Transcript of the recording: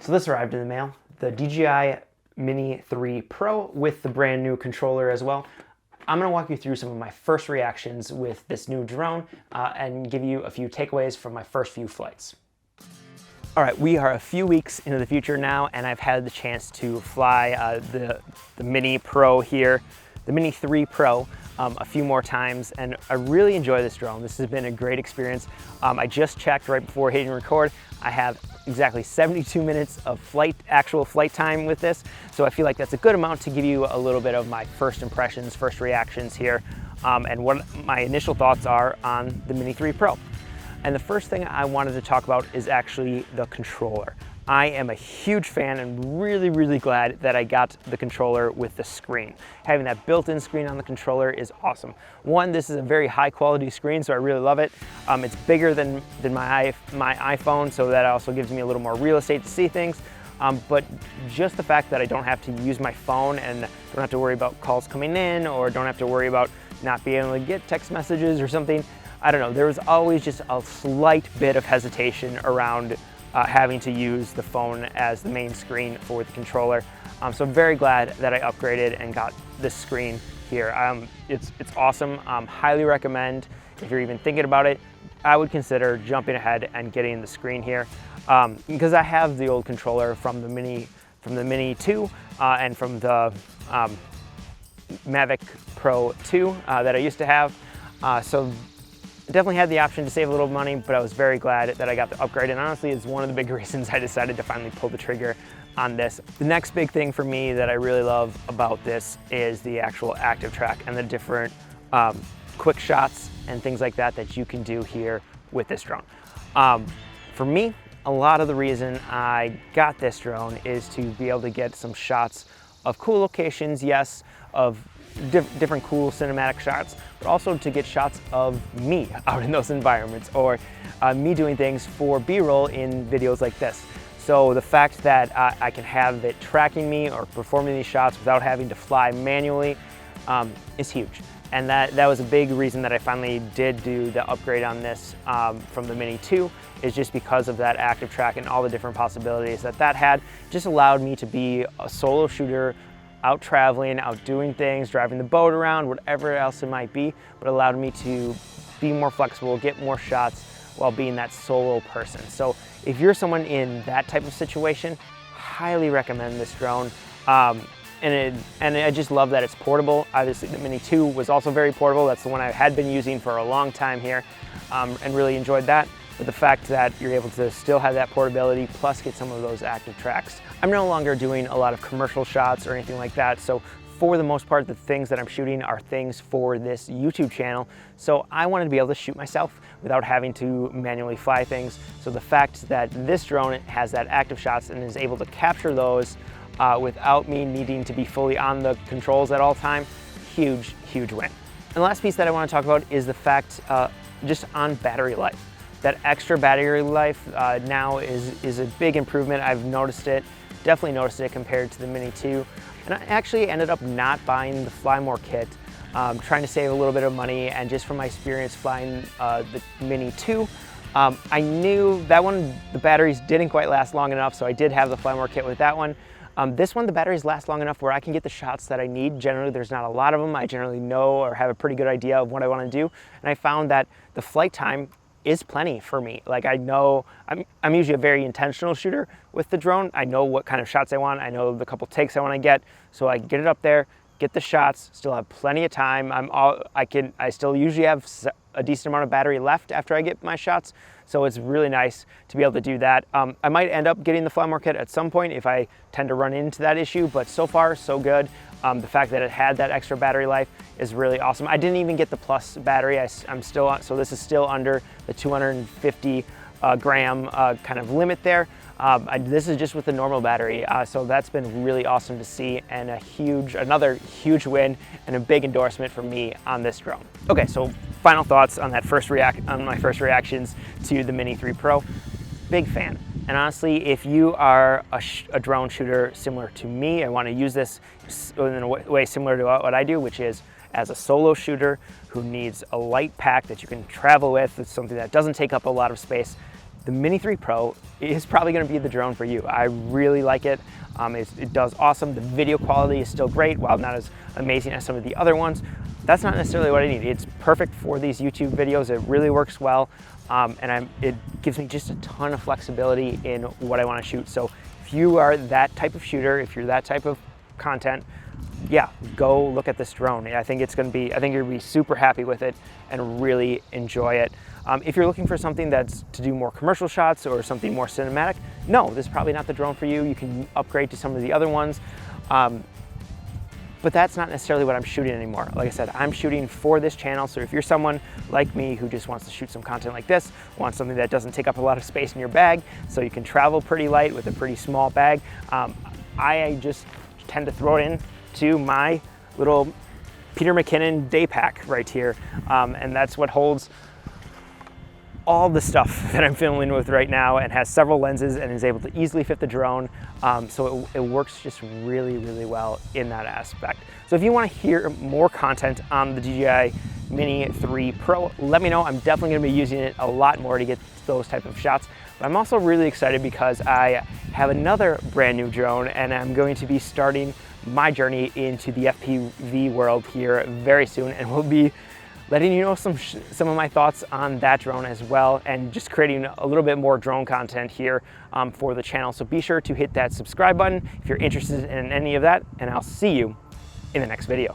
So this arrived in the mail, the DJI Mini 3 Pro with the brand new controller as well. I'm going to walk you through some of my first reactions with this new drone and give you a few takeaways from my first few flights. All right, we are a few weeks into the future now, and I've had the chance to fly the Mini Pro here, the Mini 3 Pro, a few more times, and I really enjoy this drone. This has been a great experience. I just checked right before hitting record. I have exactly 72 minutes of actual flight time with this, so I feel like that's a good amount to give you a little bit of my first impressions, first reactions here, and what my initial thoughts are on the Mini 3 Pro. And the first thing I wanted to talk about is actually the controller. I am a huge fan and really glad that I got the controller with the screen. Having that built-in screen on the controller is awesome. One, this is a very high quality screen, so I really love it. It's bigger than my iPhone, so that also gives me a little more real estate to see things. But just the fact that I don't have to use my phone and don't have to worry about calls coming in, or don't have to worry about not being able to get text messages or something. I don't know, there was always just a slight bit of hesitation around having to use the phone as the main screen for the controller. So I'm very glad that I upgraded and got this screen here. It's awesome. Highly recommend, if you're even thinking about it, I would consider jumping ahead and getting the screen here. Because I have the old controller from the Mini 2 and from the Mavic Pro 2 that I used to have. So definitely had the option to save a little money, but I was very glad that I got the upgrade, and honestly it's one of the big reasons I decided to finally pull the trigger on this. The next big thing for me that I really love about this is the actual active track and the different quick shots and things like that that you can do here with this drone. For me, a lot of the reason I got this drone is to be able to get some shots of cool locations, yes, of different cool cinematic shots, but also to get shots of me out in those environments, or me doing things for B-roll in videos like this. So the fact that I can have it tracking me or performing these shots without having to fly manually is huge. And that was a big reason that I finally did do the upgrade on this from the Mini 2, is just because of that active track and all the different possibilities that had. Just allowed me to be a solo shooter, out traveling, out doing things, driving the boat around, whatever else it might be, but allowed me to be more flexible, get more shots while being that solo person. So if you're someone in that type of situation, highly recommend this drone. And I just love that it's portable. Obviously the Mini 2 was also very portable. That's the one I had been using for a long time here, and really enjoyed that. But the fact that you're able to still have that portability plus get some of those active tracks. I'm no longer doing a lot of commercial shots or anything like that, so for the most part the things that I'm shooting are things for this YouTube channel. So I wanted to be able to shoot myself without having to manually fly things. So the fact that this drone has that active shots and is able to capture those without me needing to be fully on the controls at all time, huge win. And the last piece that I want to talk about is the fact just on battery life. That extra battery life now is a big improvement. I've noticed it, definitely noticed it compared to the Mini 2. And I actually ended up not buying the Fly More kit, trying to save a little bit of money, and just from my experience flying the Mini 2, I knew that one, the batteries didn't quite last long enough, so I did have the Fly More kit with that one. This one, the batteries last long enough where I can get the shots that I need. Generally, there's not a lot of them. I generally know or have a pretty good idea of what I want to do. And I found that the flight time is plenty for me. Like, I know, I'm usually a very intentional shooter with the drone. I know what kind of shots I want. I know the couple takes I want to get. So I get it up there, get the shots, still have plenty of time. I still usually have a decent amount of battery left after I get my shots. So it's really nice to be able to do that. I might end up getting the Fly More kit at some point if I tend to run into that issue, but so far so good. The fact that it had that extra battery life is really awesome. I didn't even get the plus battery. I'm still on, so this is still under the 250 gram kind of limit there. This is just with the normal battery, so that's been really awesome to see, and another huge win and a big endorsement from me on this drone. Okay, so final thoughts on my first reactions to the Mini 3 Pro. Big fan. And honestly, if you are a drone shooter similar to me and want to use this in a way similar to what I do, which is as a solo shooter who needs a light pack that you can travel with, it's something that doesn't take up a lot of space, the Mini 3 Pro is probably going to be the drone for you. I really like it. It does awesome. The video quality is still great, while not as amazing as some of the other ones. That's not necessarily what I need. It's perfect for these YouTube videos. It really works well, and it gives me just a ton of flexibility in what I want to shoot. So if you are that type of shooter, if you're that type of content, yeah, go look at this drone. I think you're gonna be super happy with it and really enjoy it. If you're looking for something that's to do more commercial shots or something more cinematic, no, this is probably not the drone for you. You can upgrade to some of the other ones. But that's not necessarily what I'm shooting anymore. Like I said, I'm shooting for this channel. So if you're someone like me who just wants to shoot some content like this, wants something that doesn't take up a lot of space in your bag, so you can travel pretty light with a pretty small bag, I just tend to throw it in to my little Peter McKinnon day pack right here. And that's what holds all the stuff that I'm filming with right now, and has several lenses and is able to easily fit the drone. So it works just really, really well in that aspect. So if you want to hear more content on the DJI Mini 3 Pro, let me know. I'm definitely going to be using it a lot more to get those type of shots. But I'm also really excited because I have another brand new drone, and I'm going to be starting my journey into the FPV world here very soon, and we'll be letting you know some of my thoughts on that drone as well, and just creating a little bit more drone content here for the channel. So be sure to hit that subscribe button if you're interested in any of that, and I'll see you in the next video.